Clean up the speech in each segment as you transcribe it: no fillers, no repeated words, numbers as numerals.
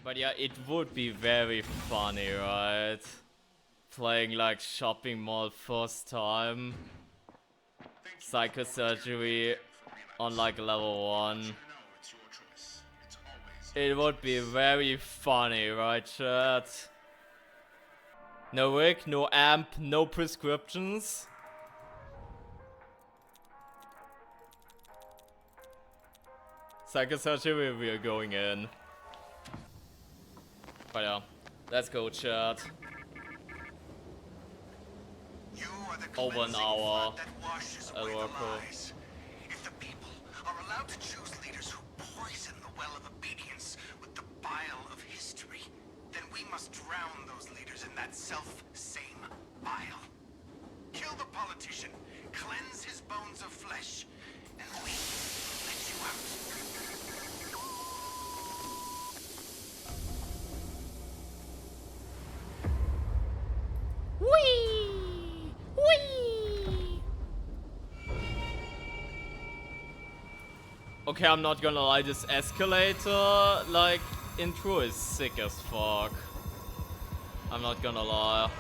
But yeah, it would be very funny, right? Playing like shopping mall first time. Psychosurgery on like level 1. It would be very funny, right, chat? No rig, no amp, no prescriptions. Psychosurgery, we are going in. But yeah, let's go, chat. Over an hour. If the people are allowed to choose leaders who poison the well of obedience with the bile of history, then we must drown those leaders in that self-same bile. Kill the politician, cleanse his bones of flesh, and we let you out. Whee! Whee! Okay, I'm not gonna lie, this escalator, like, intro is sick as fuck. I'm not gonna lie.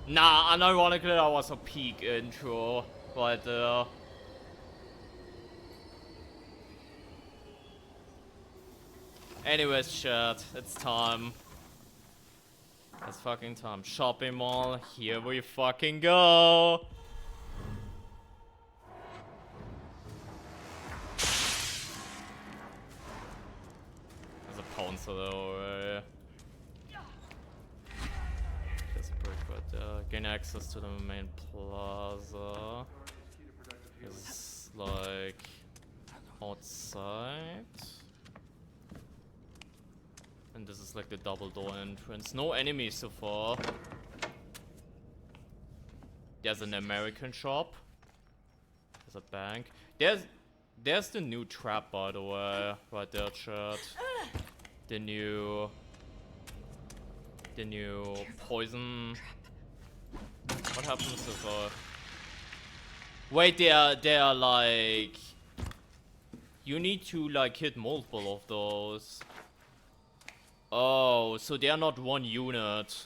Nah, unironically, that was a peak intro right there. Anyways, chat, it's time. It's fucking time. Shopping mall, here we fucking go. There's a pouncer though. Just a brick right there. Gain access to the main plaza. It's like outside. And this is like the double door entrance. No enemies so far. There's an American shop. There's a bank. There's the new trap, by the way, right there, chat. The new poison. What happens if wait, they are like, you need to like hit multiple of those. Oh, so they are not one unit.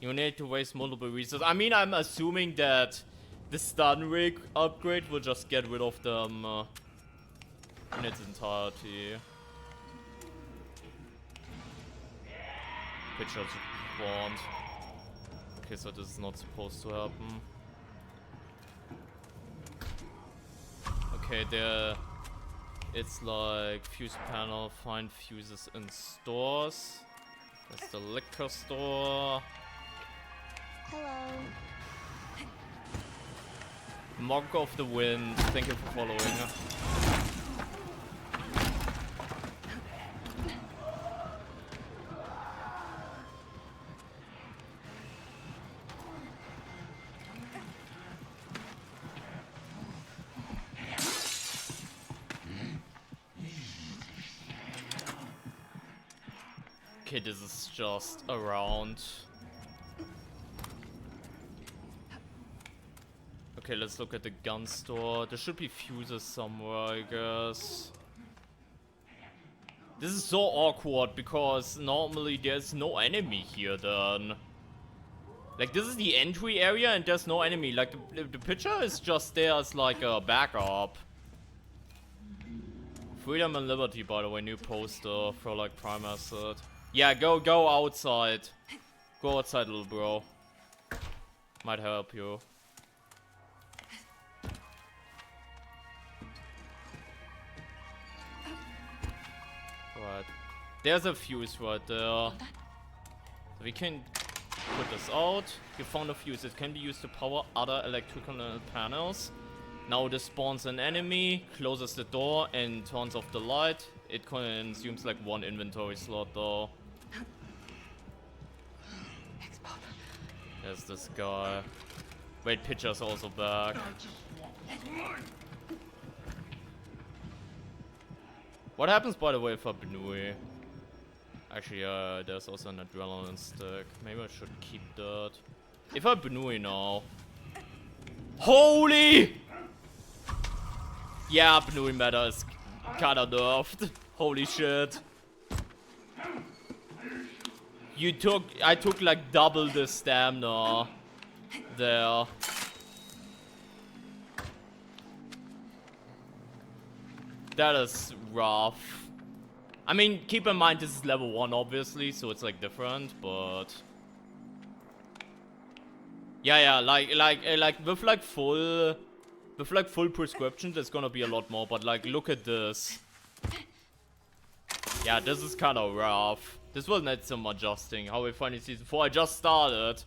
You need to waste multiple resources. I mean, I'm assuming that the stun rig upgrade will just get rid of them in its entirety. Pictures spawned. Okay, so this is not supposed to happen. Okay, there. It's like fuse panel, find fuses in stores. That's the liquor store. Hello. Monk of the Wind, thank you for following. Okay, this is just around. Okay, let's look at the gun store. There should be fuses somewhere, I guess. This is so awkward because normally there's no enemy here then. Like, this is the entry area and there's no enemy. Like, the picture is just there as like a backup. Freedom and Liberty, by the way, new poster for like Prime Asset. Yeah, go outside. Go outside, little bro. Might help you. Right. There's a fuse right there. So we can put this out. You found a fuse. It can be used to power other electrical panels. Now this spawns an enemy, closes the door, and turns off the light. It consumes like one inventory slot though. There's this guy. Wait, Pitcher's also back. What happens, by the way, for Benui? Actually, there's also an adrenaline stick. Maybe I should keep that. If I Benui now. Holy! Yeah, Benui meta is kinda nerfed. Holy shit. I took like double the stamina there. That is rough. I mean, keep in mind this is level 1 obviously, so it's like different, but yeah, like with full prescriptions it's gonna be a lot more, but like look at this. Yeah, this is kind of rough. This will need some adjusting. How we find season 4. I just started.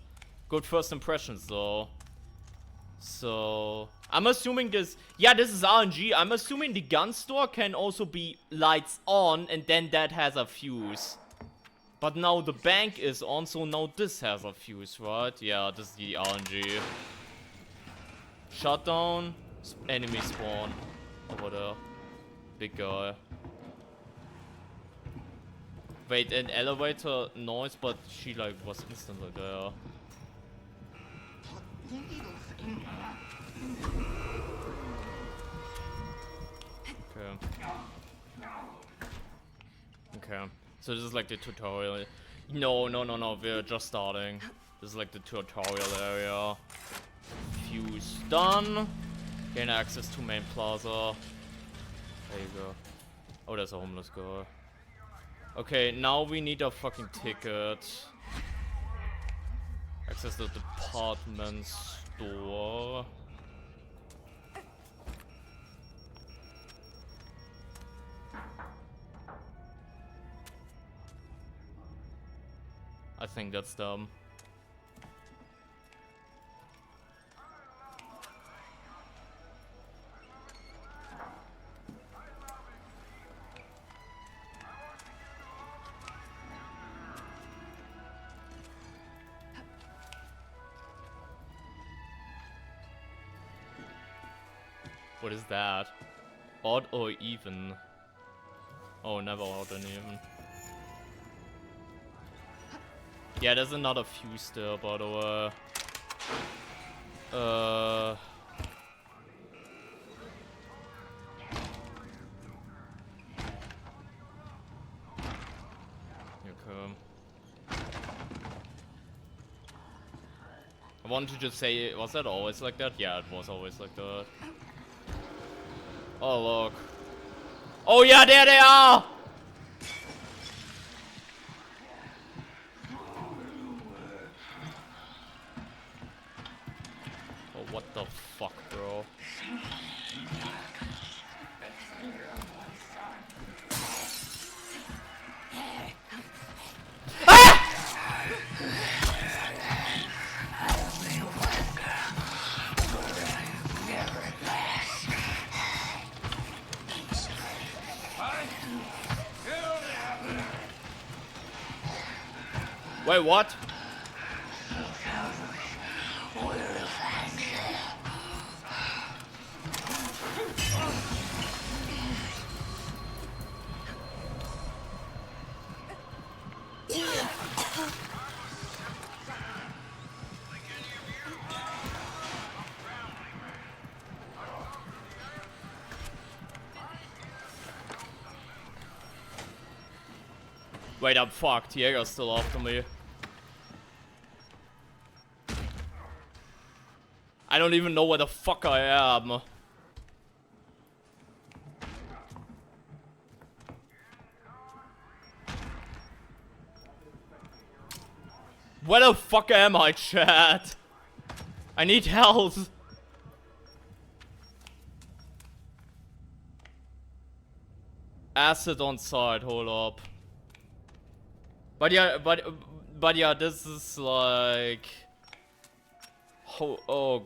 Good first impressions though. So I'm assuming this. Yeah, this is RNG. I'm assuming the gun store can also be lights on, and then that has a fuse. But now the bank is on, so now this has a fuse, right? Yeah, this is the RNG. Shutdown. Enemy spawn over there. Big guy. Wait, an elevator noise, but she like was instantly there. Okay. So this is like the tutorial. No, we're just starting. This is like the tutorial area. Fuse done. Gain access to main plaza. There you go. Oh, there's a homeless guy. Okay, now we need a fucking ticket. Access the department store. I think that's dumb. What is that? Odd or even? Oh, never odd and even. Yeah, there's another fuse there, by the way. Okay. I wanted to just say, was that always like that? Yeah, it was always like that. Oh, look. Oh, yeah, there they are! Oh, what the fuck, bro? Wait, what? Wait, I'm fucked. Jäger's still after me. I don't even know where the fuck I am. Where the fuck am I, chat? I need help. Acid on site, hold up. But yeah, this is like... Oh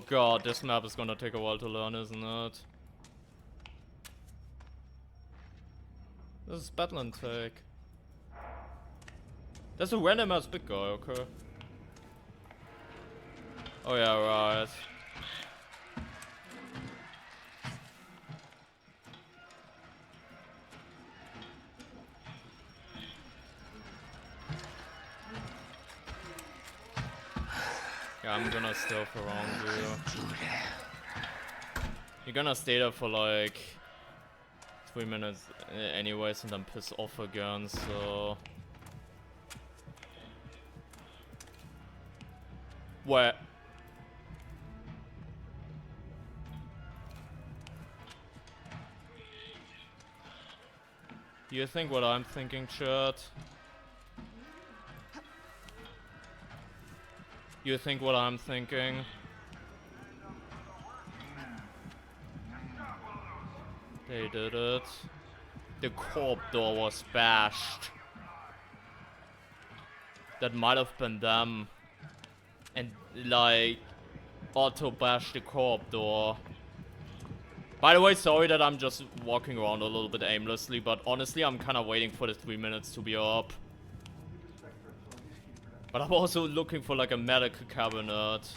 god, this map is gonna take a while to learn, isn't it? This is battle intake. There's a random ass big guy, okay. Oh yeah, right. Yeah, I'm gonna stealth around you. You're gonna stay there for like 3 minutes anyways and I'm pissed off again, so... Where? You think what I'm thinking, chat? You think what I'm thinking? They did it. The corp door was bashed. That might have been them. And like auto bash the corp door. By the way, sorry that I'm just walking around a little bit aimlessly, but honestly I'm kinda waiting for the 3 minutes to be up. But I'm also looking for like a medical cabinet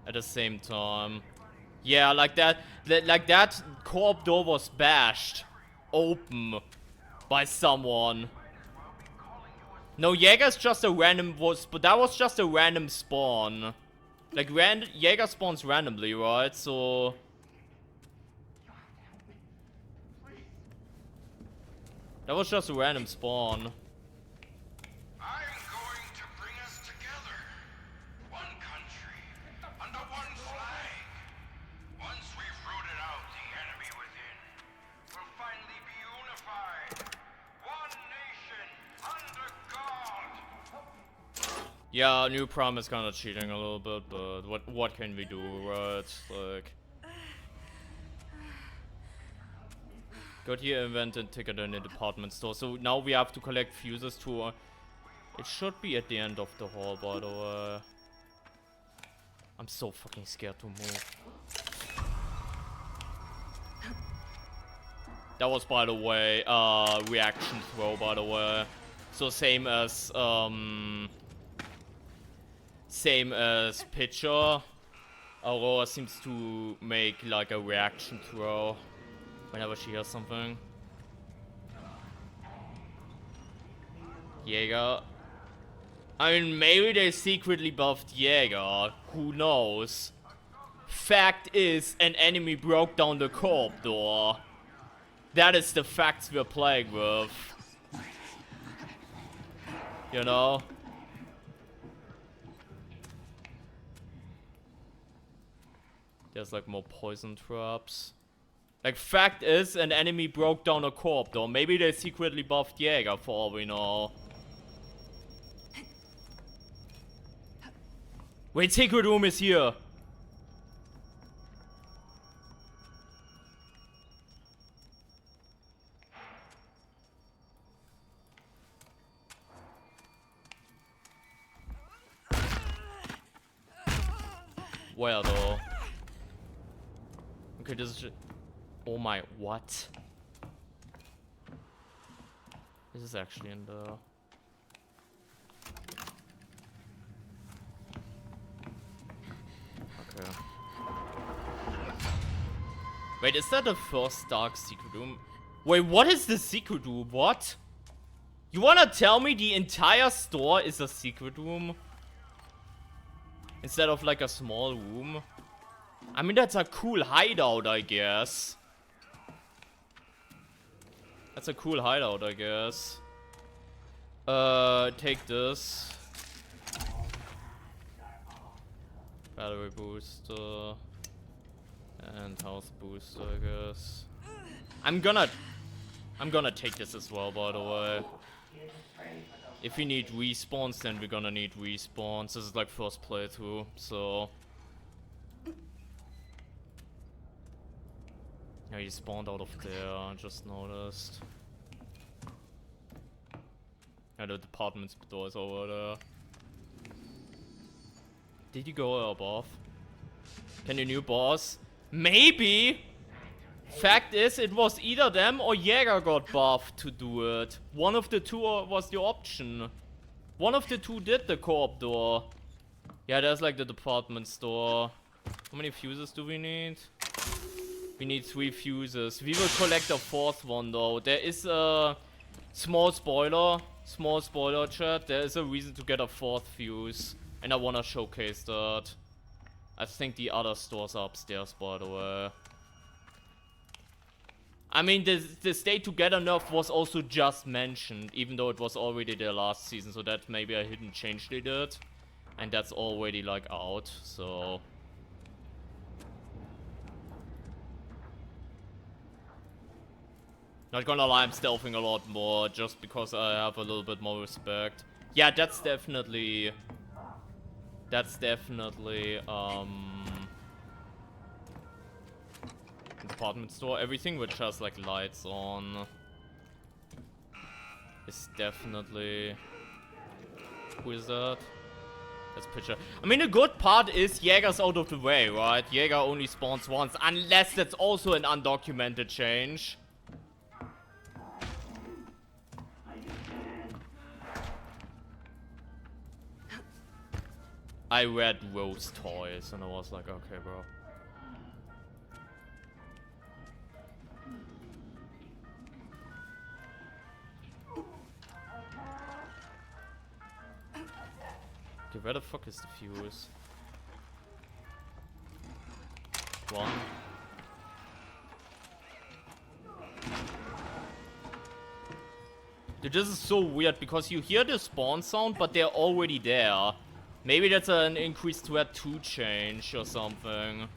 at the same time. Yeah, like that corp door was bashed open by someone. No, Jaeger's just a random but that was just a random spawn. Like Jaeger spawns randomly, right? So that was just a random spawn. I'm going to bring us together. One country, under one flag. Once we've rooted out the enemy within, we'll finally be unified. One nation, under God. Yeah, New Prom is kinda cheating a little bit, but what can we do, right? Like... Got here, invented ticket in the department store. So now we have to collect fuses to... it should be at the end of the hall, by the way. I'm so fucking scared to move. That was, by the way, reaction throw, by the way. So same as Pitcher. Aurora seems to make like a reaction throw whenever she hears something. Jaeger. I mean, maybe they secretly buffed Jaeger. Who knows? Fact is, an enemy broke down the corp door. That is the facts we're playing with. You know? There's like more poison traps. Like, fact is, an enemy broke down a corp door. Maybe they secretly buffed Jaeger for all we know. Wait, secret room is here. Where though? Okay, this is just... Oh my, what? This is actually in the... Okay. Wait, is that the first dark secret room? Wait, what is the secret room? What? You wanna tell me the entire store is a secret room? Instead of like a small room? I mean, that's a cool hideout, I guess. That's a cool hideout, I guess. Take this. Battery booster. And health booster, I guess. I'm gonna take this as well, by the way. If we need respawns, then we're gonna need respawns. This is like first playthrough, so... Yeah, he spawned out of there, I just noticed. Yeah, the department door is over there. Did you go above? Can you new boss? Maybe! Fact is, it was either them or Jaeger got buffed to do it. One of the two was the option. One of the two did the co-op door. Yeah, there's like the department store. How many fuses do we need? We need 3 fuses. We will collect a 4th one though. There is a small spoiler. Small spoiler, chat. There is a reason to get a 4th fuse. And I wanna showcase that. I think the other stores are upstairs, by the way. I mean, the stay together nerf was also just mentioned, even though it was already there last season, so that's maybe a hidden change they did. And that's already, like, out, so... Not gonna lie, I'm stealthing a lot more, just because I have a little bit more respect. Yeah, that's definitely... department store. Everything which has, like, lights on... is definitely... Who is that? That's picture. I mean, the good part is Jaeger's out of the way, right? Jaeger only spawns once, unless that's also an undocumented change. I read Rose Toys and I was like, okay, bro. Okay, where the fuck is the fuse? One. Dude, this is so weird because you hear the spawn sound, but they're already there. Maybe that's an increased threat 2 change or something.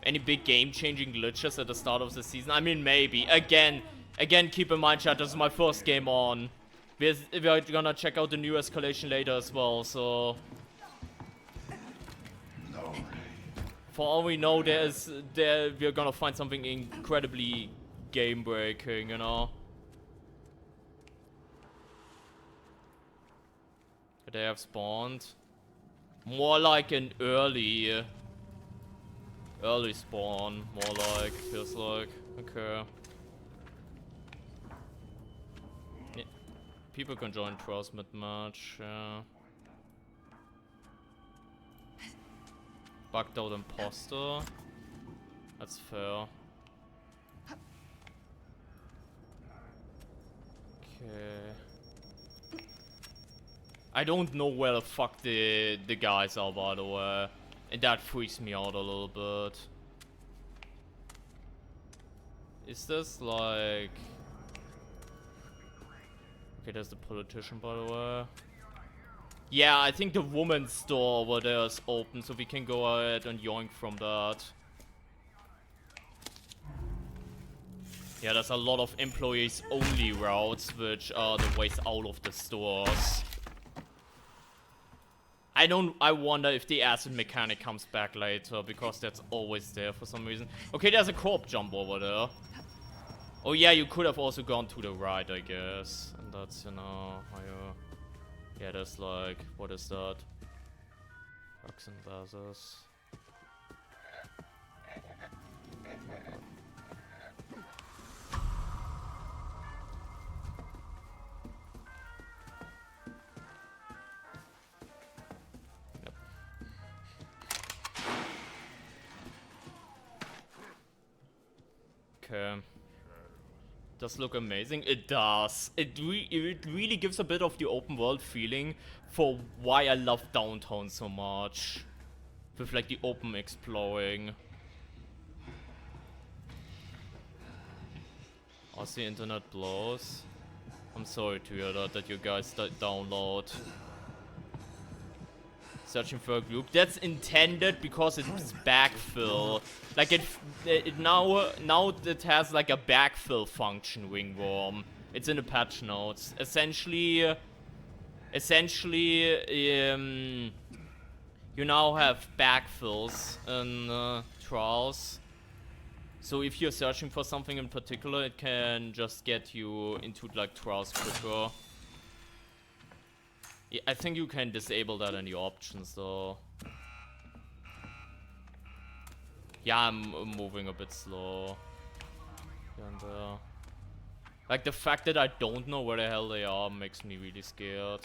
Any big game-changing glitches at the start of the season? I mean, maybe. Again, keep in mind, chat, this is my first game on. We're gonna check out the new escalation later as well, so... For all we know, we're gonna find something incredibly game-breaking, you know? They have spawned. More like an early spawn, more like, feels like. Okay. Yeah. People can join Trials mid-match, yeah. Bugged out imposter. That's fair. Okay. I don't know where the fuck the guys are, by the way. And that freaks me out a little bit. Is this like... Okay, there's the politician, by the way. Yeah, I think the woman's store over there is open, so we can go ahead and yoink from that. Yeah, there's a lot of employees only routes, which are the ways out of the stores. I wonder if the acid mechanic comes back later, because that's always there for some reason. Okay, there's a corp jump over there. Oh yeah, you could have also gone to the right, I guess. And that's, you know, higher. Yeah, there's like, what is that? Bugs and vazes. Okay. Does look amazing. It does. It really gives a bit of the open world feeling for why I love downtown so much. With like the open exploring. As the internet blows. I'm sorry to hear that you guys download. Searching for a group. That's intended because it's backfill. Like it now it has like a backfill function, Wingworm. It's in the patch notes. Essentially, you now have backfills in Trials. So if you're searching for something in particular, it can just get you into like Trials quicker. Yeah, I think you can disable that in the options though. Yeah, I'm moving a bit slow. Here and there. Like the fact that I don't know where the hell they are makes me really scared.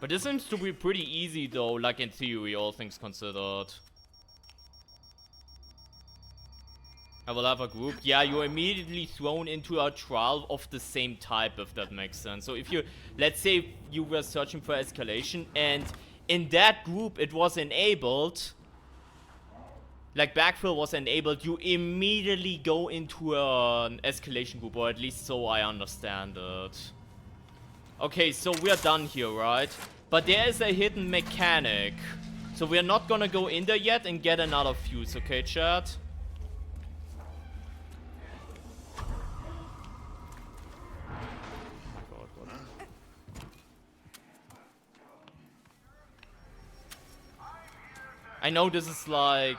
But this seems to be pretty easy though, like in theory, all things considered. I will have a group. Yeah, you're immediately thrown into a trial of the same type, if that makes sense. So if you, let's say you were searching for escalation and in that group it was enabled, like backfill was enabled, you immediately go into an escalation group, or at least so I understand it. Okay, so we're done here, right? But there is a hidden mechanic. So we're not gonna go in there yet and get another fuse, okay, chat? God, what? I know this is like...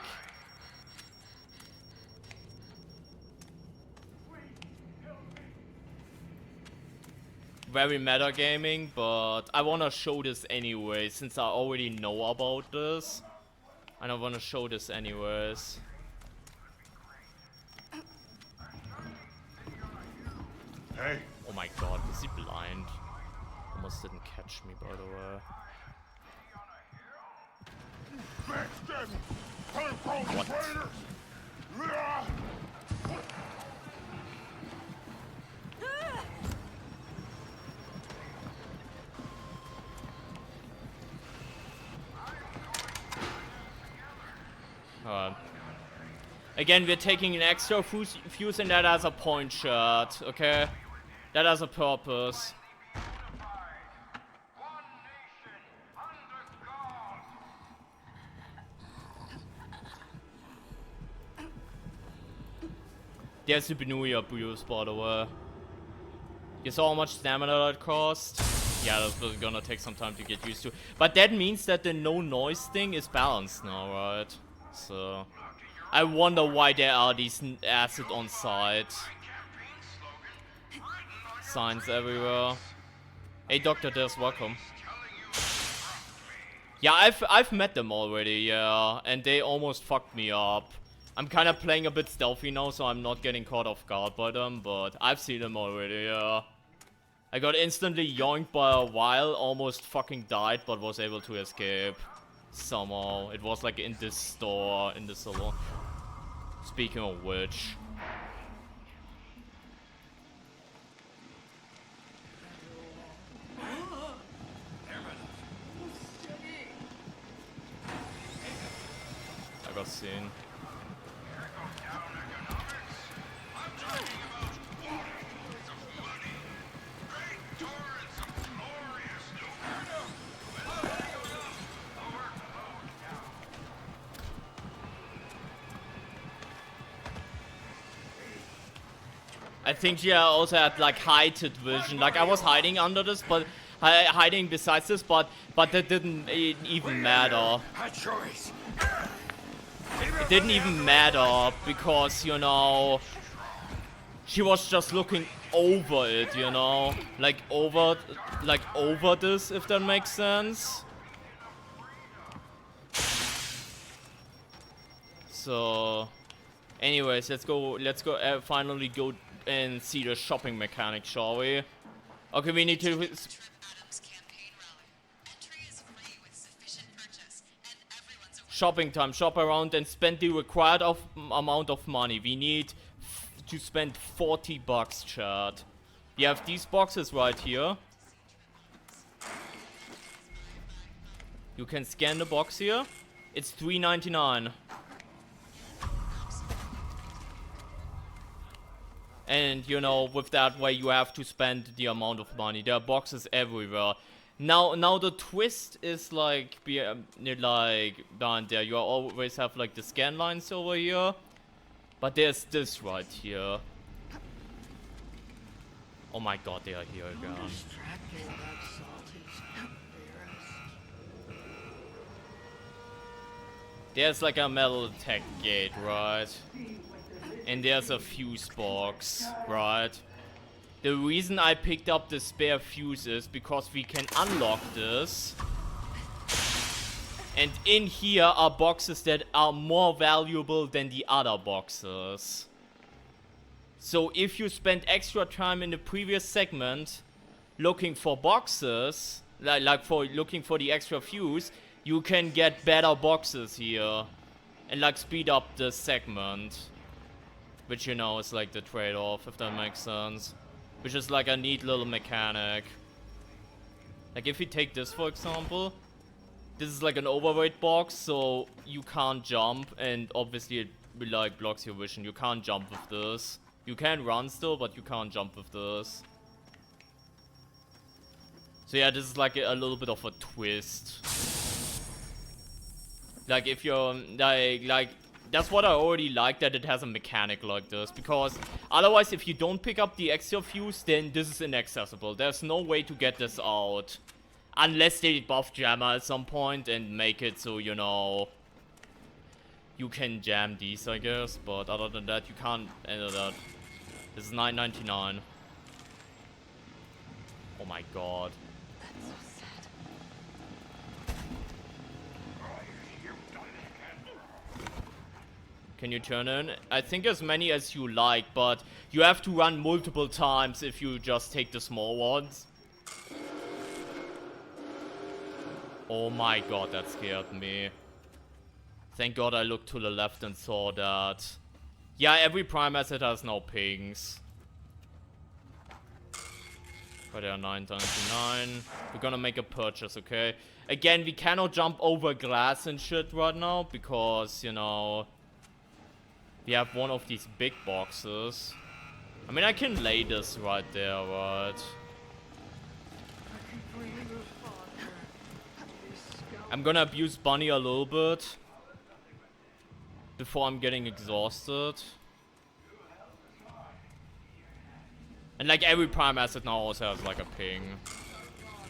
very metagaming, but I wanna show this anyway, since I already know about this. And I wanna show this anyways. Hey. Oh my god, is he blind? Almost didn't catch me, by the way. What? Again, we're taking an extra fuse and that has a point shot, okay? That has a purpose. There's the Benuia Bruce, by the way. You saw how much stamina that cost? Yeah, that's gonna take some time to get used to. But that means that the no noise thing is balanced now, right? So... I wonder why there are these acid on site signs everywhere. Hey, Dr. Des, welcome. Yeah, I've met them already, yeah, and they almost fucked me up. I'm kind of playing a bit stealthy now, so I'm not getting caught off guard by them, but I've seen them already, yeah. I got instantly yoinked by a while, almost fucking died, but was able to escape. Somehow. It was like in this store, in the salon. Speaking of which. I got seen. I think yeah, also had like heightened vision. Like I was hiding under this, but hiding besides this, but that didn't even matter. It didn't even matter because you know she was just looking over it, you know, like over this, if that makes sense. So, anyways, let's go. Finally go and see the shopping mechanic, shall we? Okay, we need to... Shopping time. Shop around and spend the required amount of money. We need to spend 40 bucks, chat. We have these boxes right here. You can scan the box here. It's $3.99. And, you know, with that way you have to spend the amount of money. There are boxes everywhere. Now the twist is like down there. You always have like the scan lines over here. But there's this right here. Oh my god, they are here again. There's like a metal tech gate, right? And there's a fuse box, right? The reason I picked up the spare fuse is because we can unlock this. And in here are boxes that are more valuable than the other boxes. So if you spend extra time in the previous segment looking for boxes, looking for the extra fuse, you can get better boxes here. And like speed up the segment. Which, you know, is like the trade-off, if that makes sense. Which is like a neat little mechanic. Like if you take this, for example. this is like an overweight box, so you can't jump, and obviously it like blocks your vision. You can't jump with this. You can run still, but you can't jump with this. So yeah, this is like a little bit of a twist. Like if you're like that's what I already like, that it has a mechanic like this, because otherwise if you don't pick up the extra fuse, then this is inaccessible. There's no way to get this out unless they buff jammer at some point and make it so, you know, you can jam these, I guess, but other than that you can't enter that. This is $9.99. Oh my god. That's so sad. Can you turn in? I think as many as you like, but you have to run multiple times if you just take the small ones. Oh my god, that scared me. Thank god I looked to the left and saw that. Yeah, every prime asset has no pings. But they are $9.99. We're gonna make a purchase, okay? Again, we cannot jump over glass and shit right now because, you know, we have one of these big boxes. I mean, I can lay this right there, right? I'm gonna abuse Bunny a little bit before I'm getting exhausted. And like every prime asset now also has like a ping.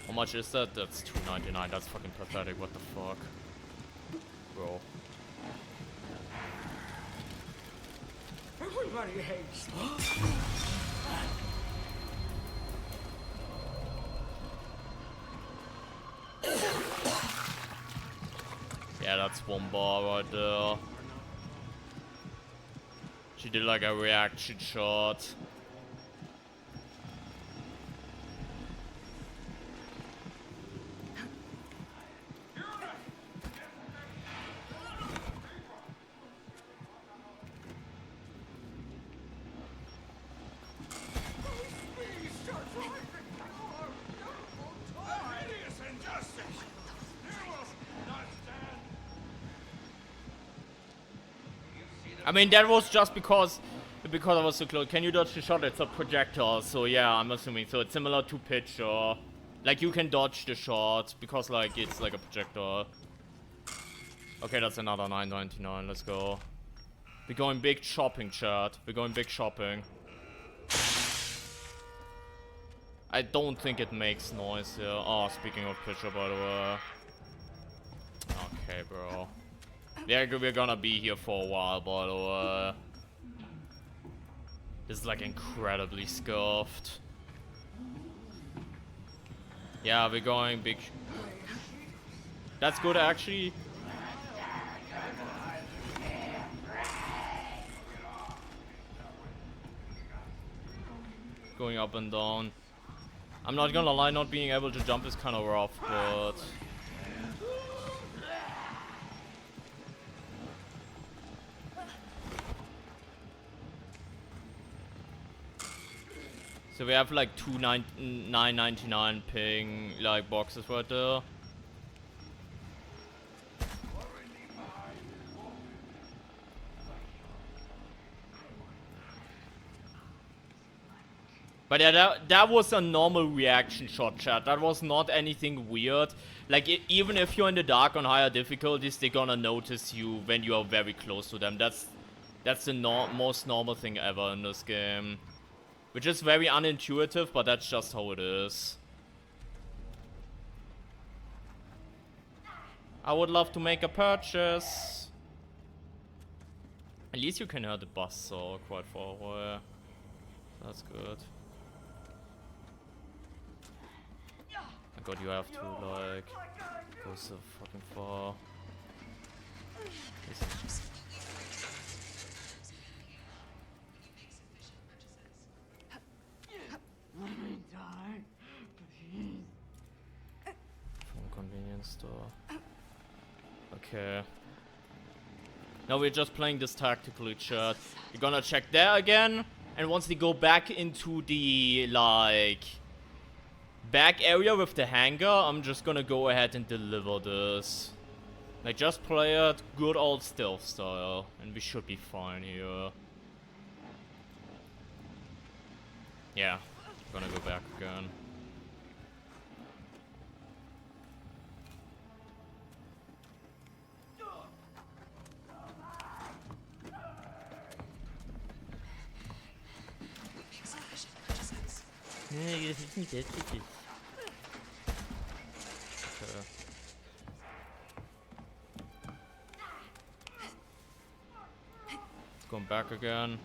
How much is that? That's $2.99. That's fucking pathetic. What the fuck, bro? Everybody hates me. Yeah, that's one bar right there. She did like a reaction shot. I mean, that was just because I was so close. Can you dodge the shot? It's a projectile, so yeah, I'm assuming. So it's similar to pitcher. Like, you can dodge the shot because, like, it's like a projectile. Okay, that's another $9.99. Let's go. We're going big shopping, chat. We're going big shopping. I don't think it makes noise here. Oh, speaking of pitcher, by the way. Okay, bro. Yeah, we're gonna be here for a while, by the way. This is like incredibly scuffed. Yeah, we're going big. That's good, actually. Going up and down. I'm not gonna lie, not being able to jump is kind of rough, but... So we have like two $9.99 ping like boxes right there. But yeah, that was a normal reaction shot, chat. That was not anything weird. Like, even if you're in the dark on higher difficulties, they're gonna notice you when you are very close to them. That's the most normal thing ever in this game. Which is very unintuitive, but that's just how it is. I would love to make a purchase. At least you can hear the bus so quite far away. That's good. My god, you have to like go so fucking far. From convenience store. Okay. Now we're just playing this tactically, chat. We're gonna check there again, and once we go back into the like back area with the hangar, I'm just gonna go ahead and deliver this. Like, just play it good old stealth style, and we should be fine here. Yeah, gonna go back again. Okay. Going back again.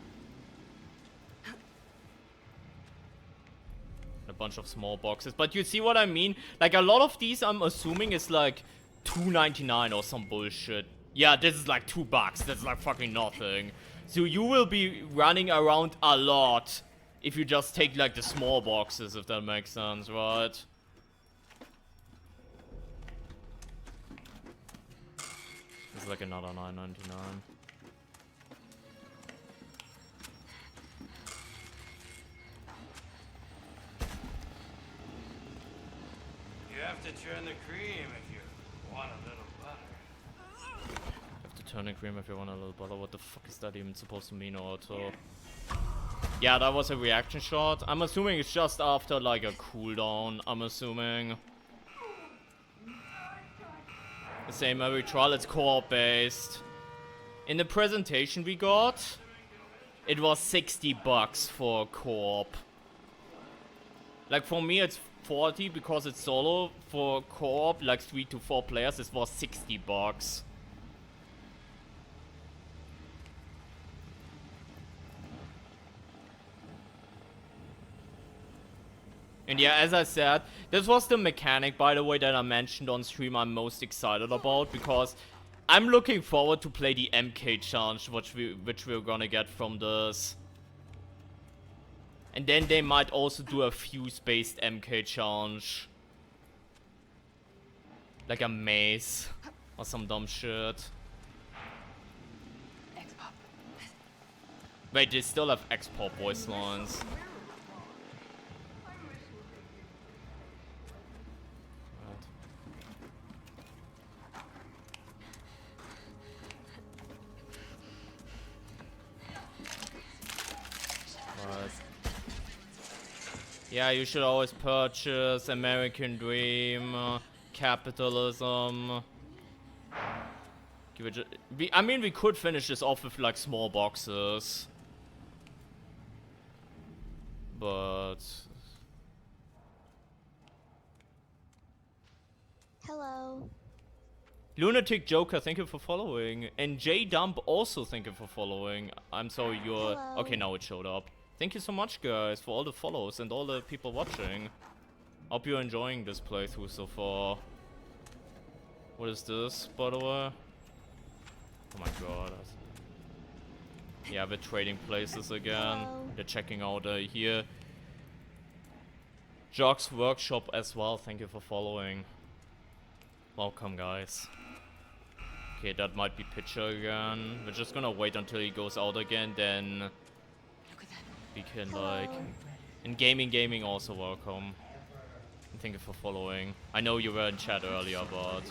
A bunch of small boxes, but you see what I mean? Like, a lot of these I'm assuming is like $2.99 or some bullshit. Yeah, this is like $2. That's like fucking nothing. So you will be running around a lot if you just take like the small boxes, if that makes sense, right? It's like another $9.99. You have to turn the cream if you want a little butter. You have to turn the cream if you want a little butter. What the fuck is that even supposed to mean, Auto? Yeah, that was a reaction shot. I'm assuming it's just after like a cooldown, I'm assuming. The same every trial, it's co-op based. In the presentation we got, it was $60 for co-op. Like, for me it's 40 because it's solo. For co-op, like 3 to 4 players, it was $60. And yeah, as I said, this was the mechanic, by the way, that I mentioned on stream I'm most excited about, because I'm looking forward to play the MK challenge, which we're gonna get from this. And then they might also do a fuse-based MK challenge. Like a maze. Or some dumb shit. Wait, they still have X-Pop voice lines. Yeah, you should always purchase American Dream, capitalism. Give it I mean, we could finish this off with like small boxes. But... Hello. Lunatic Joker, thank you for following. And J Dump also thank you for following. I'm sorry you're... Hello. Okay, now it showed up. Thank you so much, guys, for all the follows and all the people watching. Hope you're enjoying this playthrough so far. What is this, by the way? Oh my god. Yeah, we're trading places again. Hello. They're checking out here. Jock's Workshop as well, thank you for following. Welcome, guys. Okay, that might be Pitcher again. We're just gonna wait until he goes out again, then... we can, like... And gaming also welcome. And thank you for following. I know you were in chat earlier, but...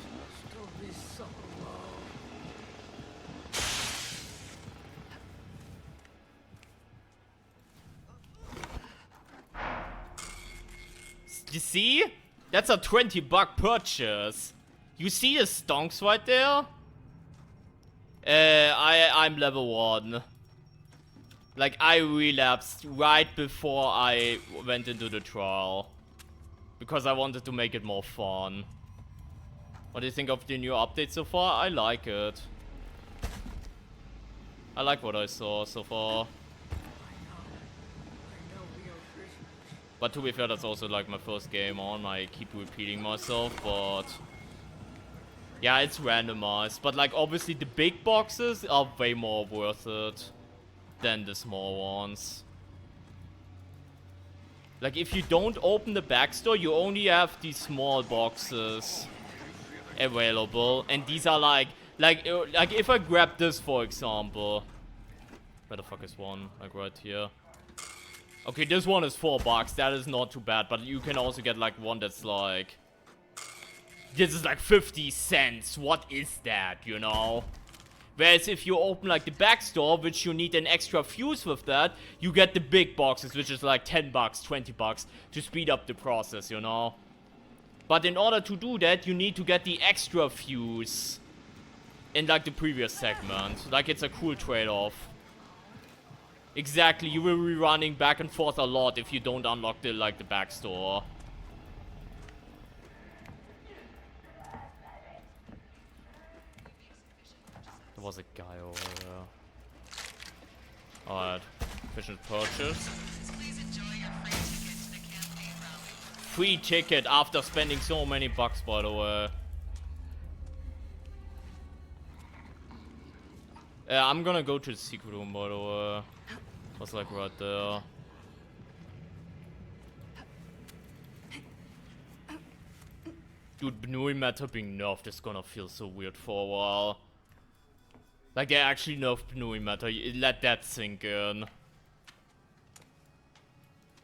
You see? That's a $20 purchase. You see the stonks right there? I'm level 1. Like, I relapsed right before I went into the trial. Because I wanted to make it more fun. What do you think of the new update so far? I like it. I like what I saw so far. But to be fair, that's also like my first game on. I keep repeating myself, but... yeah, it's randomized. But like, obviously the big boxes are way more worth it than the small ones. Like, if you don't open the backstore, you only have these small boxes available. And these are like if I grab this, for example. Where the fuck is one? Like right here. Okay, this one is $4. That is not too bad. But you can also get like one that's like... This is like 50 cents. What is that, you know? Whereas if you open like the back store, which you need an extra fuse with that, you get the big boxes, which is like $10, $20 to speed up the process, you know? But in order to do that, you need to get the extra fuse in like the previous segment. Like it's a cool trade-off. Exactly, you will be running back and forth a lot if you don't unlock the like the back store. There was a guy over there. Alright, efficient purchase. Free ticket after spending so many bucks, by the way. I'm gonna go to the secret room, by the way. Was like right there. Dude, Bnui Matter being nerfed is gonna feel so weird for a while. Like they actually nerfed Bnui Matter. Let that sink in.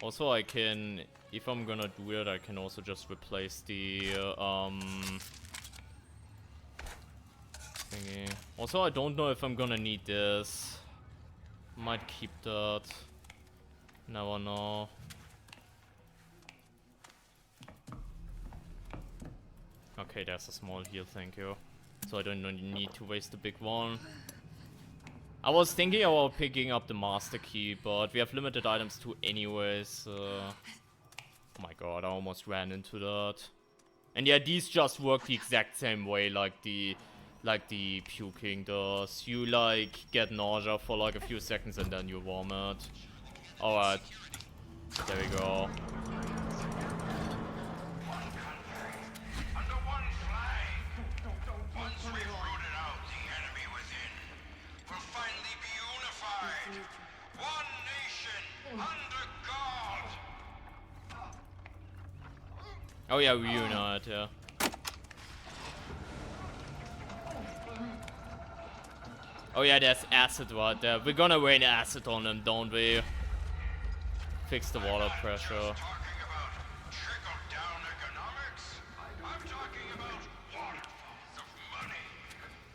Also, I can, if I'm gonna do it, I can also just replace the thingy. Also, I don't know if I'm gonna need this. Might keep that. Never know. Okay, there's a small heal, thank you. So I don't need to waste the big one. I was thinking about picking up the master key, but we have limited items too anyways. Oh my god, I almost ran into that. And yeah, these just work the exact same way like the puking does. You like get nausea for like a few seconds and then you vomit. Alright. There we go. Under one flag. Once we've rooted out the enemy within, we'll finally be unified. One nation under God. Oh yeah, reunite, yeah. Oh yeah, there's acid right there. We're gonna rain acid on them, don't we? Fix the water pressure. Talking about trickle-down economics. I'm talking about waterfalls of money.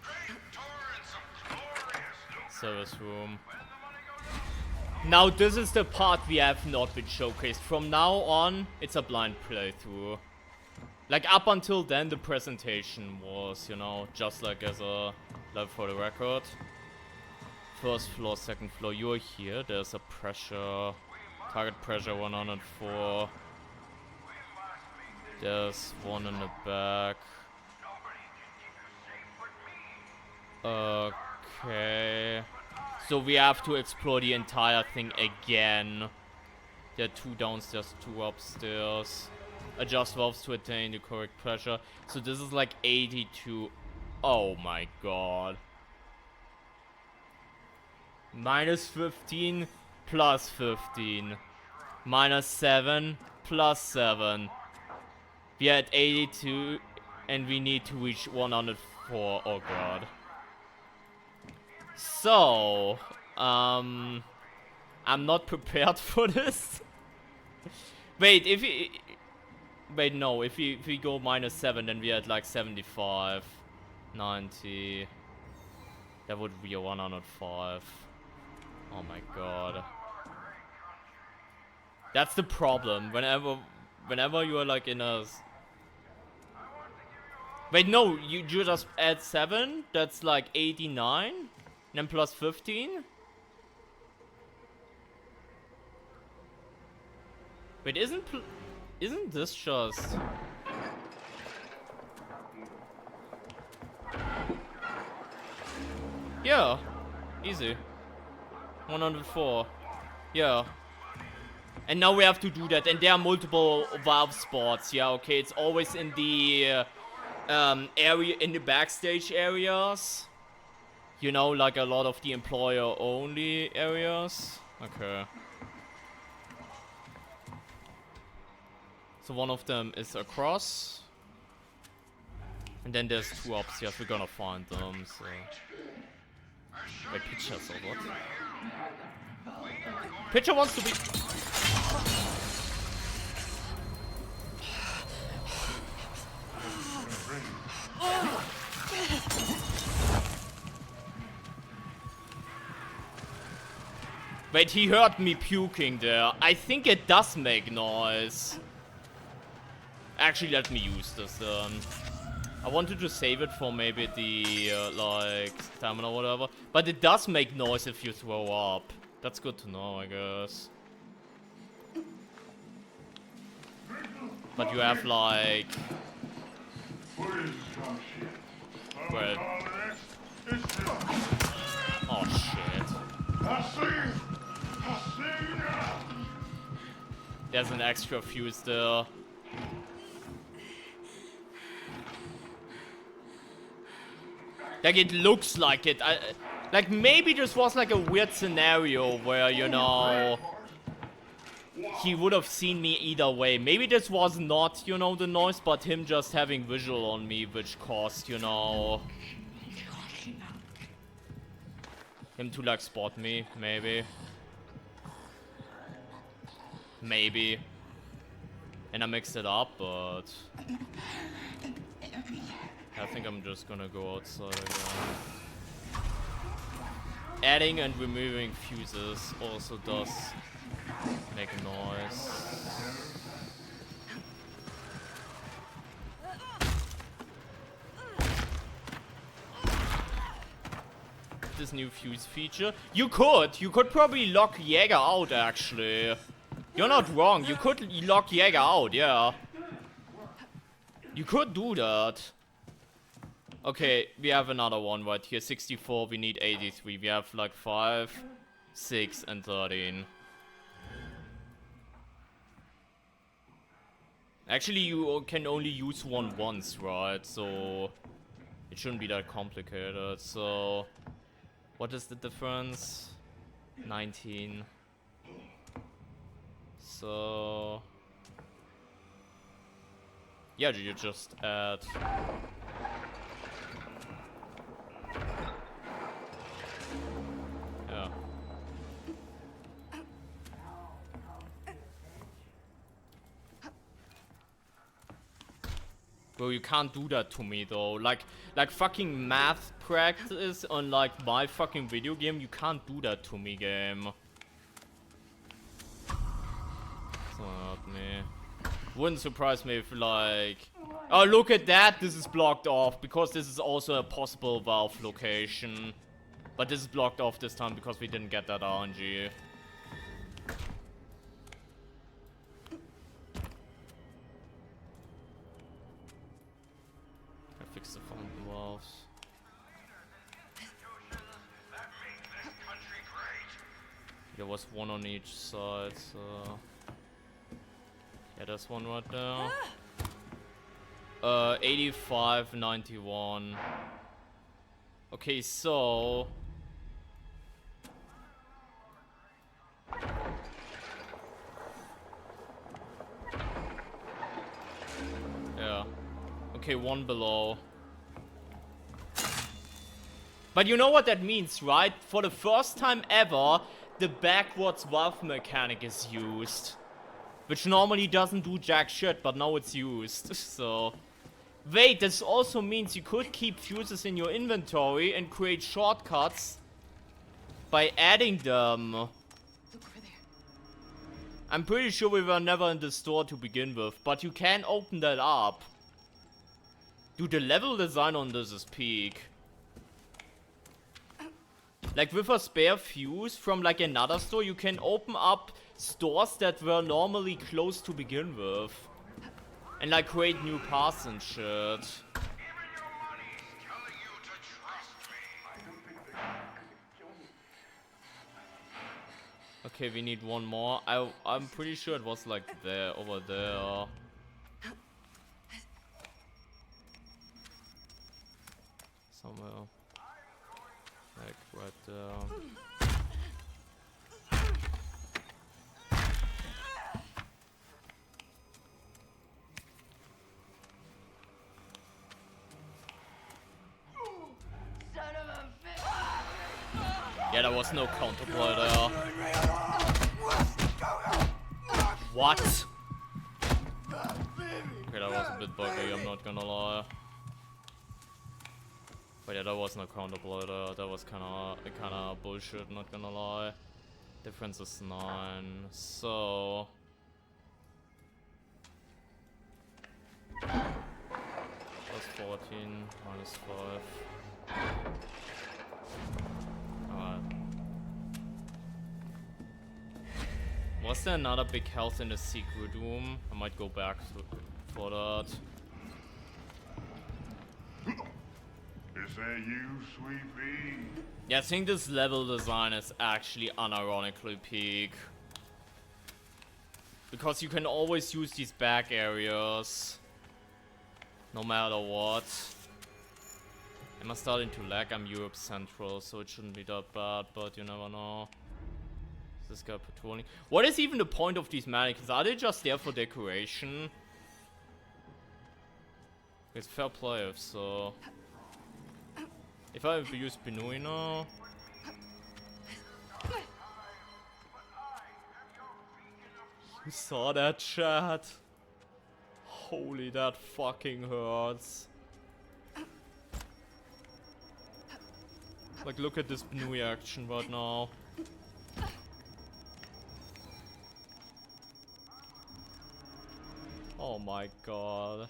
Great torrents of glorious lucre. Service room. When the money goes up, Now this is the part we have not been showcased. From now on, it's a blind playthrough. Like up until then, the presentation was, you know, just like as a level for the record. First floor, second floor, you're here. There's a pressure. Target pressure 104. There's one in the back. Okay. So we have to explore the entire thing again. There are 2 downstairs, 2 upstairs. Adjust valves to attain the correct pressure. So this is like 82. Oh my god. Minus 15 plus 15. Minus 7 plus 7. We are at 82 and we need to reach 104. Oh god. So, I'm not prepared for this. Wait, if we... Wait, no, if we go minus 7, then we are at like 75, 90. That would be a 105. Oh my god. That's the problem. Whenever you are like in a... Wait, no, you just add 7? That's like 89? And then plus 15? Wait, isn't this just... Yeah, easy. 104. Yeah. And now we have to do that, and there are multiple valve spots. Yeah, okay, it's always in the area, in the backstage areas. You know, like a lot of the employer only areas. Okay. So one of them is across. And then there's 2 upstairs, we're gonna find them, so... Wait, pictures or what? Pitcher wants to be... Wait, he heard me puking there. I think it does make noise. Actually, let me use this then. I wanted to save it for maybe the, like, stamina or whatever. But it does make noise if you throw up. That's good to know, I guess. But you have, like... Well... Oh, shit. There's an extra fuse there. Like, it looks like it. Like, maybe this was like a weird scenario where, you know, he would have seen me either way. Maybe this was not, you know, the noise, but him just having visual on me, which caused, you know, him to, like, spot me, maybe. Maybe. And I mixed it up, but... I think I'm just gonna go outside again. Adding and removing fuses also does make a noise. This new fuse feature. You could probably lock Jäger out, actually. You're not wrong, you could lock Jäger out, yeah. You could do that. Okay, we have another one right here, 64, we need 83. We have like 5, 6, and 13. Actually, you can only use one once, right? So, it shouldn't be that complicated. So, what is the difference? 19. So... yeah, you just add... yeah. Bro, you can't do that to me though. Like fucking math practice on like my fucking video game, you can't do that to me, game. It's not me. Wouldn't surprise me if like... oh, look at that, this is blocked off, because this is also a possible valve location. But this is blocked off this time because we didn't get that RNG. I fixed the fountain valves. There was one on each side, so... yeah, there's one right there. 85, 91. Okay, so... yeah. Okay, one below. But you know what that means, right? For the first time ever, the backwards valve mechanic is used. Which normally doesn't do jack shit, but now it's used, so... wait, this also means you could keep fuses in your inventory and create shortcuts by adding them. Look over there. I'm pretty sure we were never in the store to begin with, but you can open that up. Dude, the level design on this is peak. Like, with a spare fuse from, like, another store, you can open up stores that were normally closed to begin with. And, like, create new paths and shit. Okay, we need one more. I'm pretty sure it was, like, there, over there. Somewhere. Like, right there. Yeah, there was no counterplay there. What? Okay, that was a bit buggy, I'm not gonna lie. But yeah, that was no counterbloader. That was kinda bullshit, not gonna lie. Difference is 9. So plus 14, minus 5. Alright. Was there another big health in the secret room? I might go back for that. Is that you, Sweet Pea? Yeah, I think this level design is actually unironically peak. Because you can always use these back areas. No matter what. Am I starting to lag? I'm Europe Central, so it shouldn't be that bad, but you never know. Is this guy patrolling? What is even the point of these mannequins? Are they just there for decoration? It's fair play if so. If I use Benui now. You saw that, chat? Holy, that fucking hurts. Like, look at this Benui action right now. Oh my god.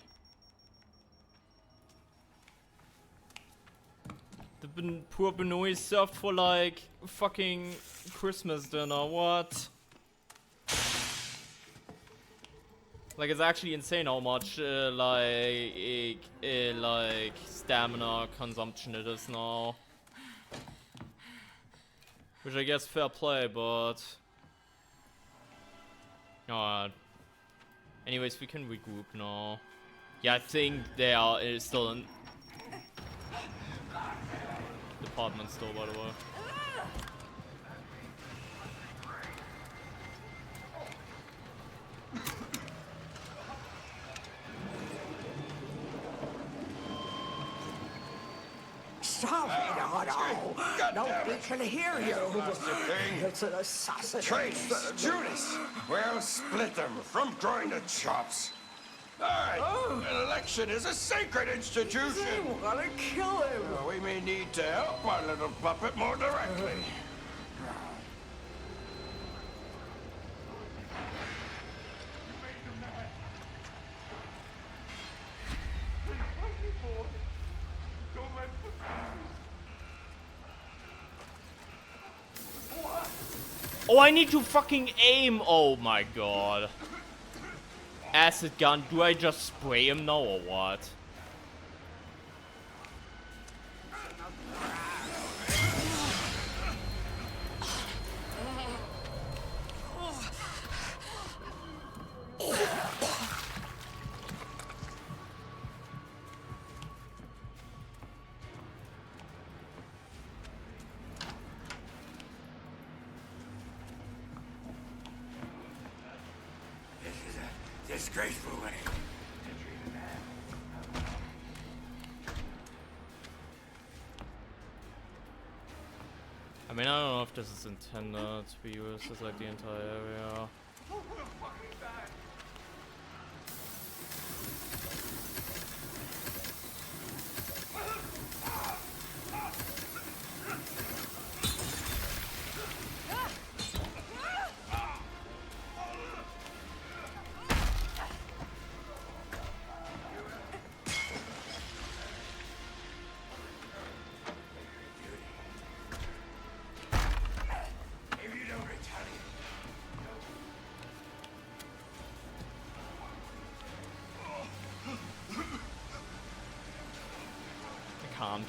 The poor Benui served for like fucking Christmas dinner, what? Like, it's actually insane how much like stamina consumption it is now. Which I guess fair play, but alright. Anyways, we can regroup now. Yeah, I think they are still in department store, by the way. Sorry, no, we can hear you. It's an assassination. Traitors, Judas! We'll split them from groin to chops. Alright, an election is a sacred institution. We're gonna kill him. We may need to help our little puppet more directly. Oh, I need to fucking aim! Oh my god. Acid gun, do I just spray him now or what? Disgraceful way. I mean, I don't know if this is intended to be used as like the entire area. Can't.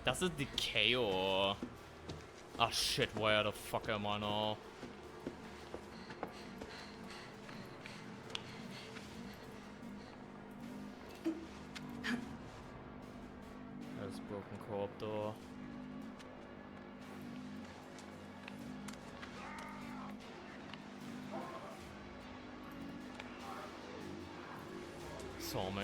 Does it decay or... Oh shit, where the fuck am I now? saw me.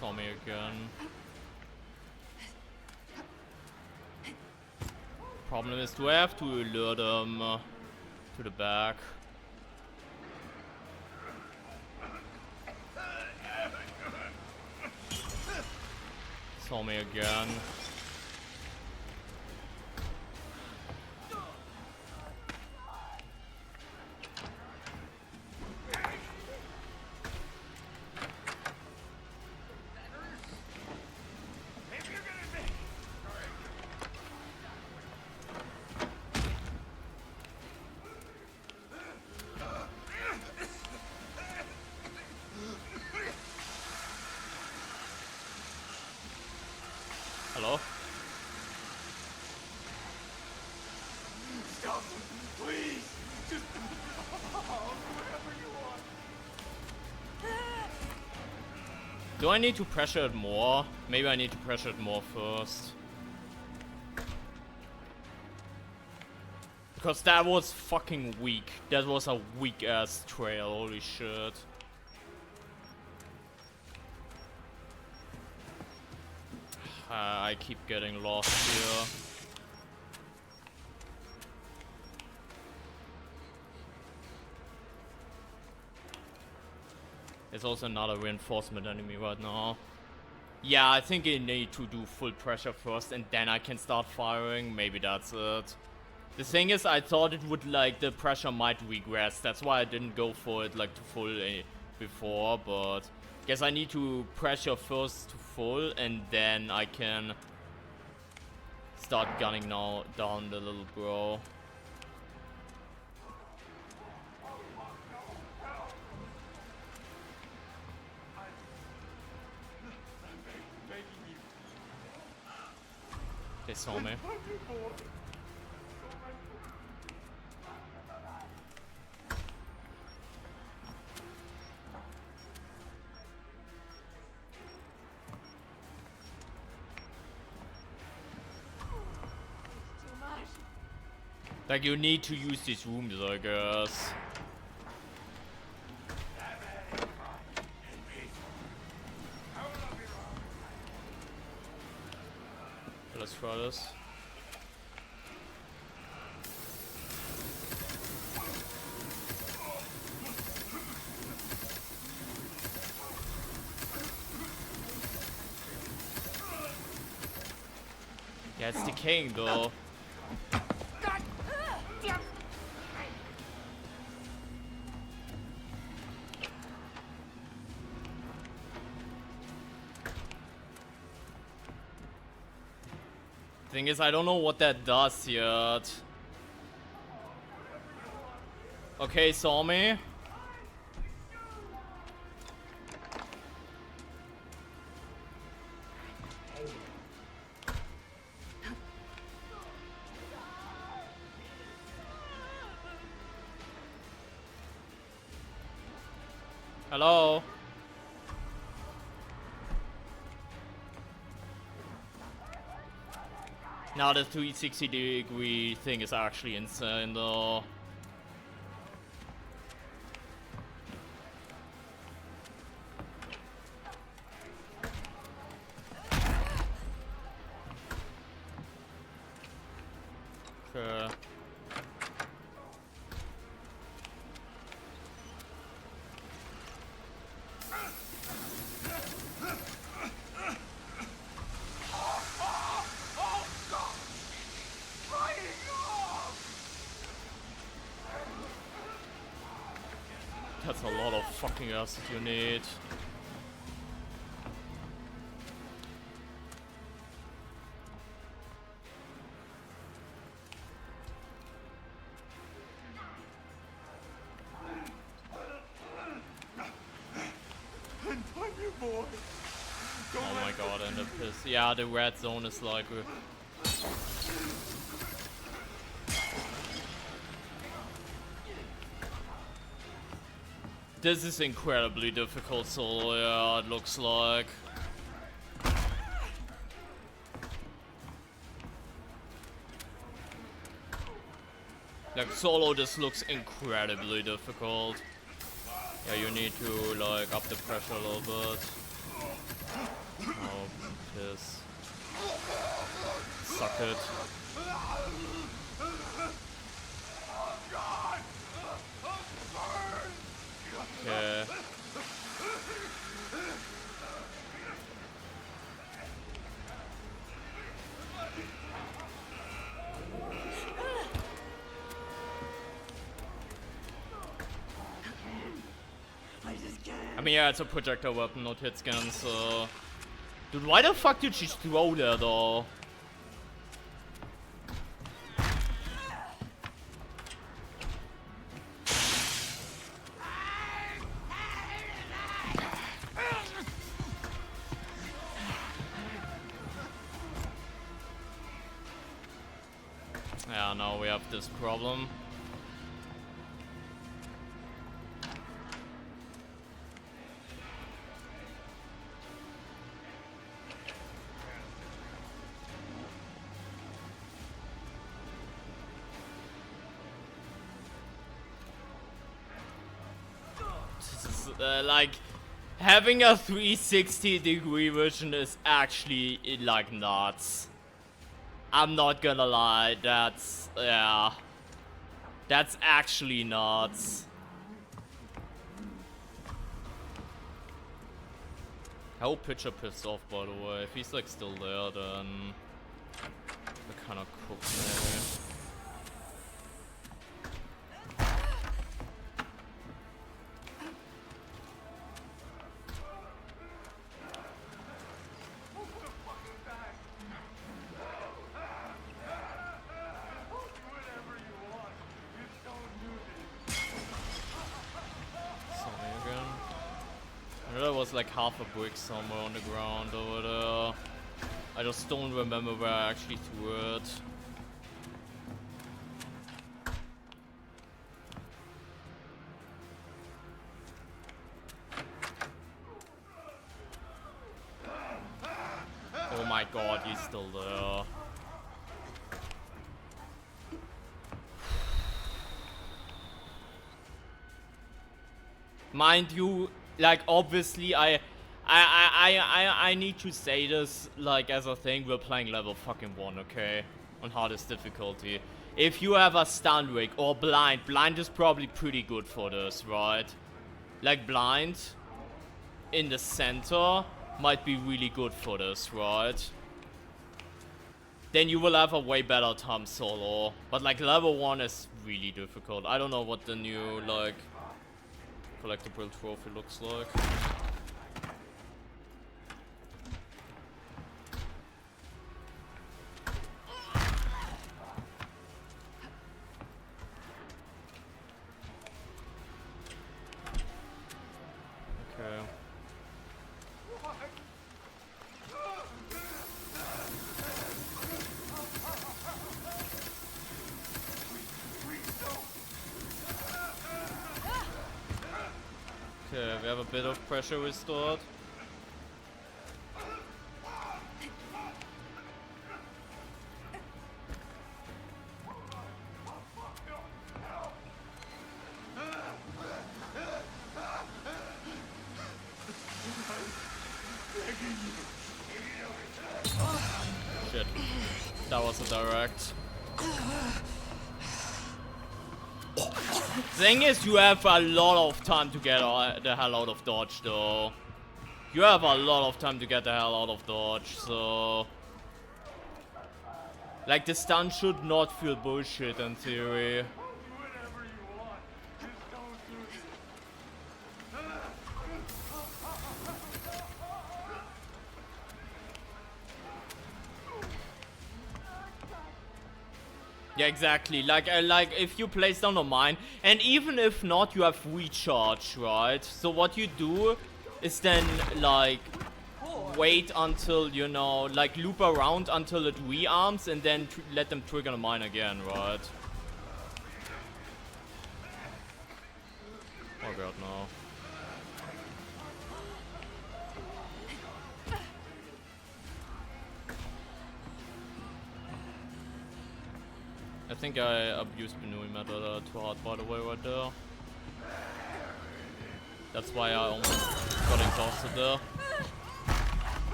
Saw me again. Problem is, do I have to lure them to the back? Saw me again. Hello? Stop them, please! Just whatever you want. Do I need to pressure it more? Maybe I need to pressure it more first. Because that was fucking weak. That was a weak ass trail, holy shit. I keep getting lost here. There's also another reinforcement enemy right now. Yeah, I think I need to do full pressure first and then I can start firing. Maybe that's it. The thing is, I thought it would, like, the pressure might regress. That's why I didn't go for it, like, to full before, but guess I need to pressure first to full and then I can start gunning now down the little bro. They saw me. Like, you need to use these rooms, I guess. Let's try this. Yeah, it's decaying though. Thing is, I don't know what that does yet. Okay, saw me. Hello? Now the 360-degree thing is actually insane though. Okay. That's a lot of fucking acid you need. Oh my god, and the piss. Yeah, the red zone is like... This is incredibly difficult solo, yeah, it looks like. Like, solo, this looks incredibly difficult. Yeah, you need to, like, up the pressure a little bit. Oh, piss. Suck it. Okay. I mean, yeah, it's a projectile weapon, not hit scan, so... Dude, why the fuck did she throw that, though? Yeah, now we have this problem. Like, having a 360-degree vision is actually, like, nuts. I'm not gonna lie, that's, yeah. That's actually nuts. I hope Pitcher pissed off, by the way. If he's, like, still there, then... we're kinda cooked, maybe. Like half a brick somewhere on the ground over there. I just don't remember where I actually threw it. Oh my god, he's still there. Mind you, like, obviously, I need to say this, like, as a thing, we're playing level fucking 1, okay? On hardest difficulty. If you have a stun rig or blind is probably pretty good for this, right? Like, blind in the center might be really good for this, right? Then you will have a way better time solo. But, like, level 1 is really difficult. I don't know what the new, like... collectible trophy looks like. Okay. Okay, we have a bit of pressure restored. Shit. That was a direct. Thing is, you have a lot of time to get the hell out of dodge, though. You have a lot of time to get the hell out of dodge, so... like, the stun should not feel bullshit in theory. Yeah, exactly. Like if you place down a mine, and even if not, you have recharge, right? So what you do is then like wait until, you know, like loop around until it rearms and then let them trigger the mine again, right? Oh god, no. I think I abused Benui method too hard, by the way, right there. That's why I almost got exhausted there.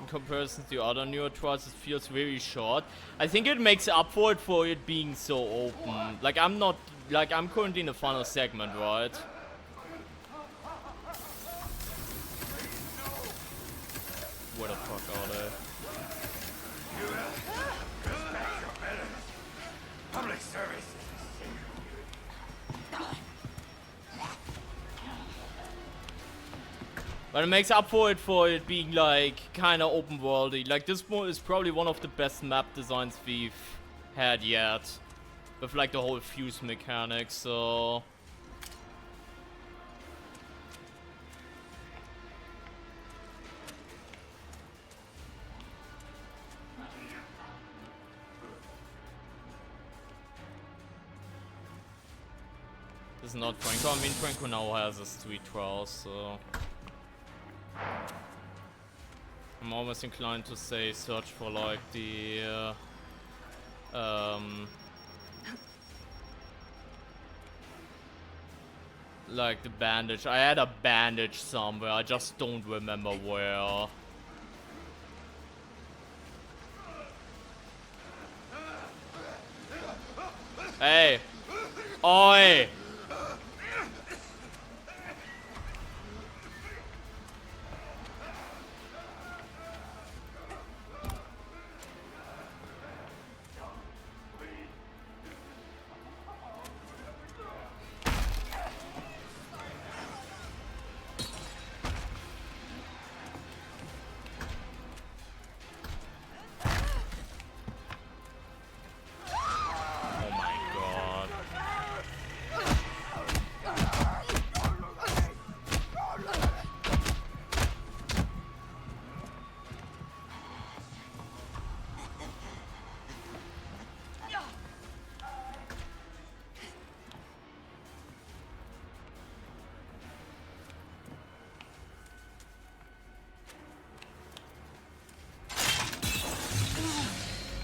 In comparison to other newer trials, it feels very short. I think it makes up for it being so open. Like I'm currently in the final segment, right? Where the fuck are they? Public service. But it makes up for it being like kinda open worldy. Like this one is probably one of the best map designs we've had yet. With like the whole fuse mechanic, so this is not Franco. I mean Franco now has a street trial, so I'm almost inclined to say search for like the like the bandage. I had a bandage somewhere, I just don't remember where. Hey! Oi!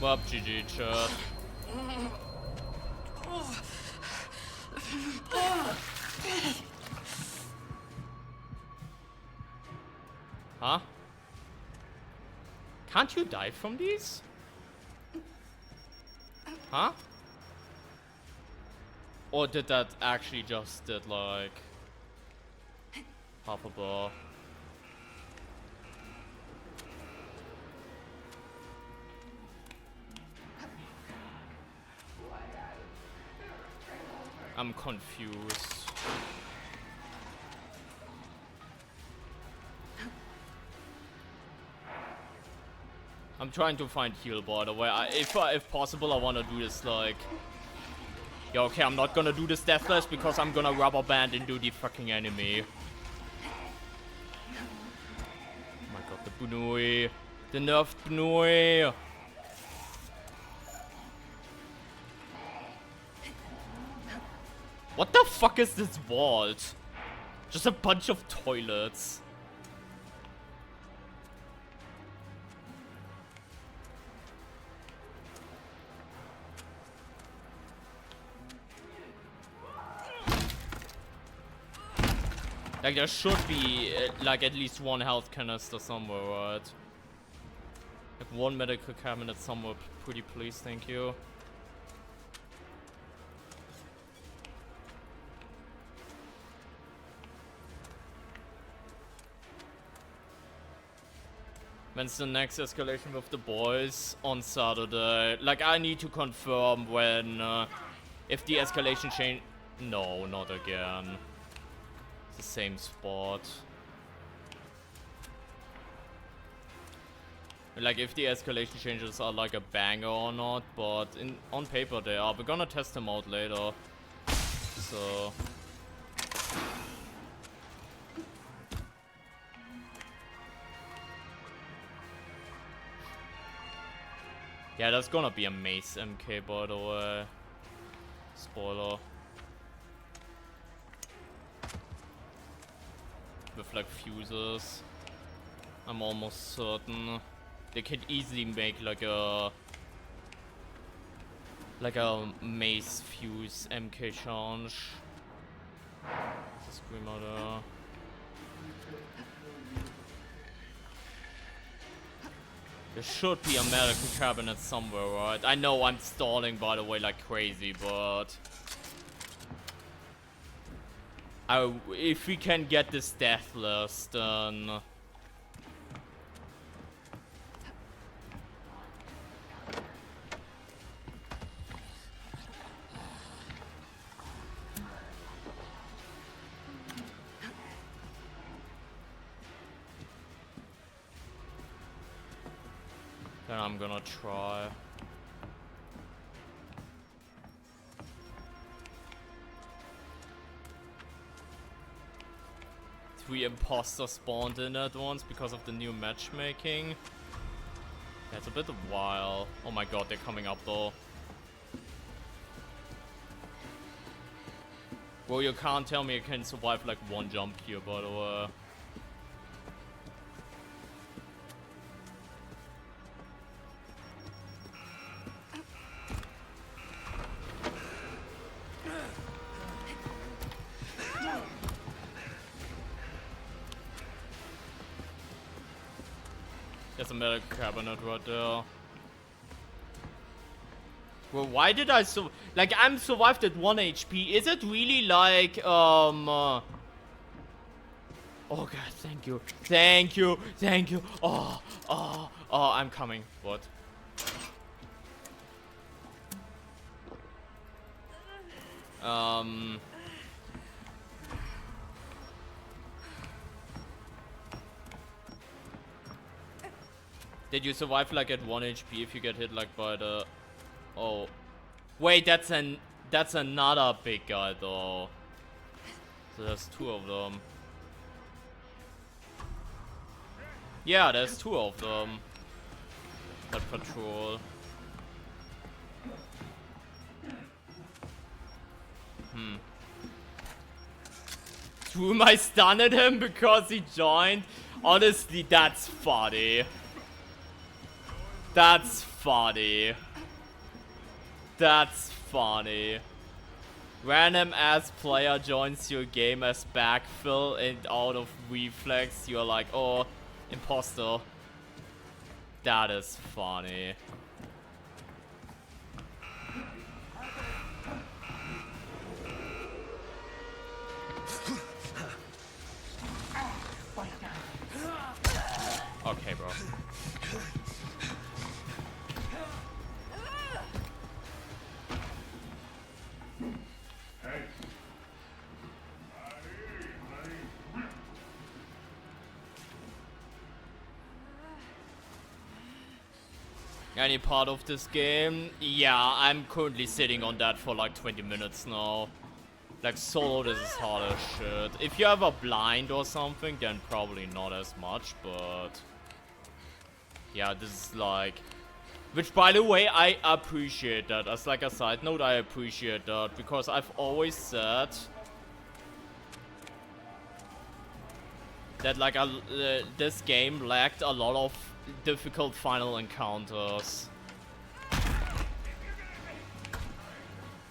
Well, GG, chat. Huh? Can't you die from these? Huh? Or did that actually just did like half a bar? I'm confused. I'm trying to find heal, by the way. If possible, I want to do this like... Yeah, okay, I'm not gonna do this deathless because I'm gonna rubber band into the fucking enemy. Oh my god, the Bunui. The nerfed Bunui. What the fuck is this vault? Just a bunch of toilets. Like there should be like at least one health canister somewhere, right? Like one medical cabinet somewhere, pretty please, thank you. When's the next escalation with the boys? On Saturday. Like I need to confirm when if the escalation change. No, not again. the same spot. Like if the escalation changes are like a banger or not, but on paper they are. We're gonna test them out later. So yeah, that's gonna be a mace MK, by the way. Spoiler. With like fuses. I'm almost certain. They could easily make like a mace fuse MK change. Screamer there. There should be a medical cabinet somewhere, right? I know I'm stalling, by the way, like crazy, but if we can get this deathless, then I'm gonna try. 3 imposters spawned in at once because of the new matchmaking. Yeah, it's a bit of a while. Oh my god, they're coming up though. Well, you can't tell me you can survive like 1 jump here, by the way. There's a medical cabinet right there. Well, why did I like, I'm survived at 1 HP. Is it really like, oh god, thank you. Thank you. Thank you. Oh, I'm coming. What? Did you survive like at 1 HP if you get hit like by the... Oh. Wait, that's another big guy though. So there's 2 of them. Yeah, there's 2 of them. That patrol. Threw my stun at him because he joined? Honestly, that's funny. That's funny. That's funny. Random ass player joins your game as backfill and out of reflex you're like, oh, imposter. That is funny. Okay, bro. Any part of this game? Yeah, I'm currently sitting on that for like 20 minutes now. Like solo, this is hard as shit. If you have a blind or something, then probably not as much, but... Yeah, this is like... Which, by the way, I appreciate that. As like a side note, I appreciate that. Because I've always said... that like this game lacked a lot of difficult final encounters.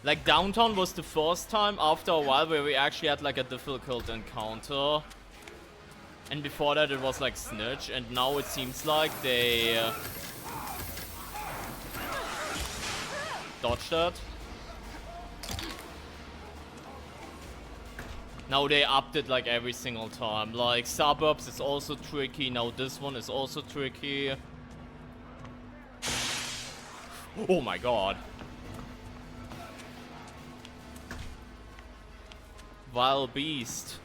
Like Downtown was the first time after a while where we actually had like a difficult encounter. And before that it was like Snitch, and now it seems like they dodged that. Now they upped it like every single time. Like Suburbs is also tricky, now this one is also tricky. Oh my god. Wild Beast.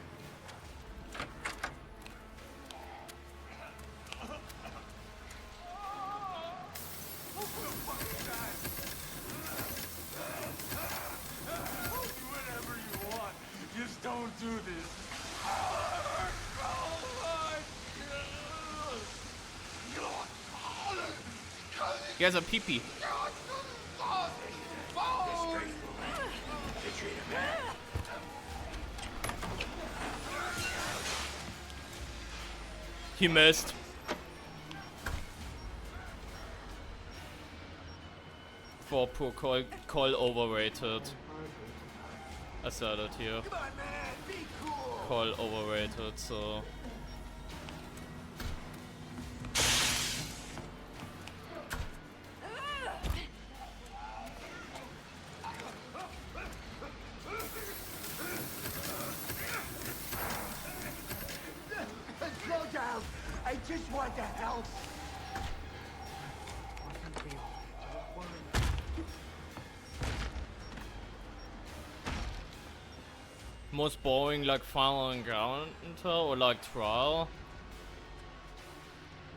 He has a pee-pee. He missed. For poor Cole overrated. I said it here. Cole overrated, so. Slow down. I just want to help. Most boring, like final encounter or like trial?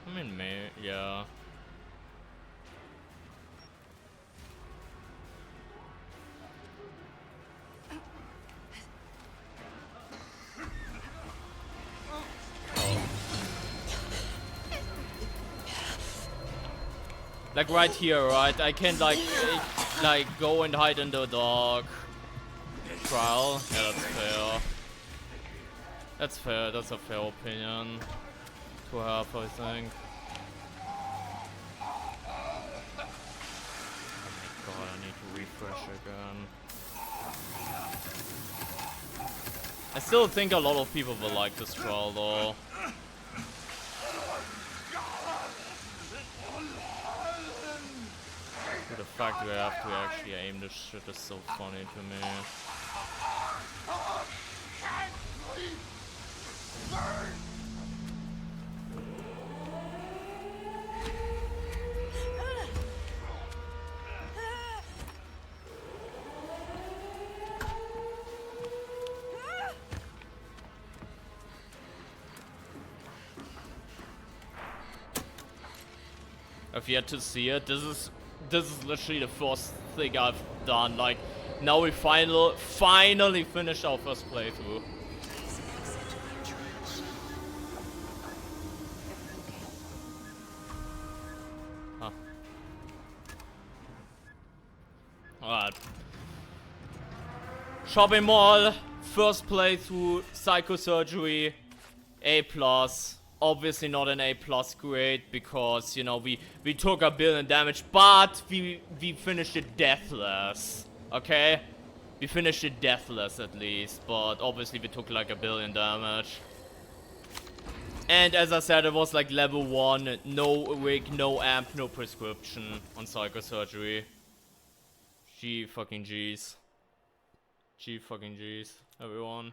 I mean, yeah. Like right here, right? I can like go and hide in the dark. Trial? Yeah, that's fair. That's fair, that's a fair opinion to have, I think. Oh my god, I need to refresh again. I still think a lot of people will like this trial though. The fact that I have to actually aim this shit is so funny to me. I've yet to see it. This is literally the first thing I've done. Like, now we finally finished our first playthrough. Huh. Alright. Shopping mall, first playthrough, Psychosurgery, A+. Obviously not an A+ grade because, you know, we took a billion damage, but we finished it deathless. Okay? We finished it deathless at least, but obviously we took like a billion damage. And as I said, it was like level 1, no wig, no amp, no prescription on Psychosurgery. G fucking G's. G fucking G's, everyone.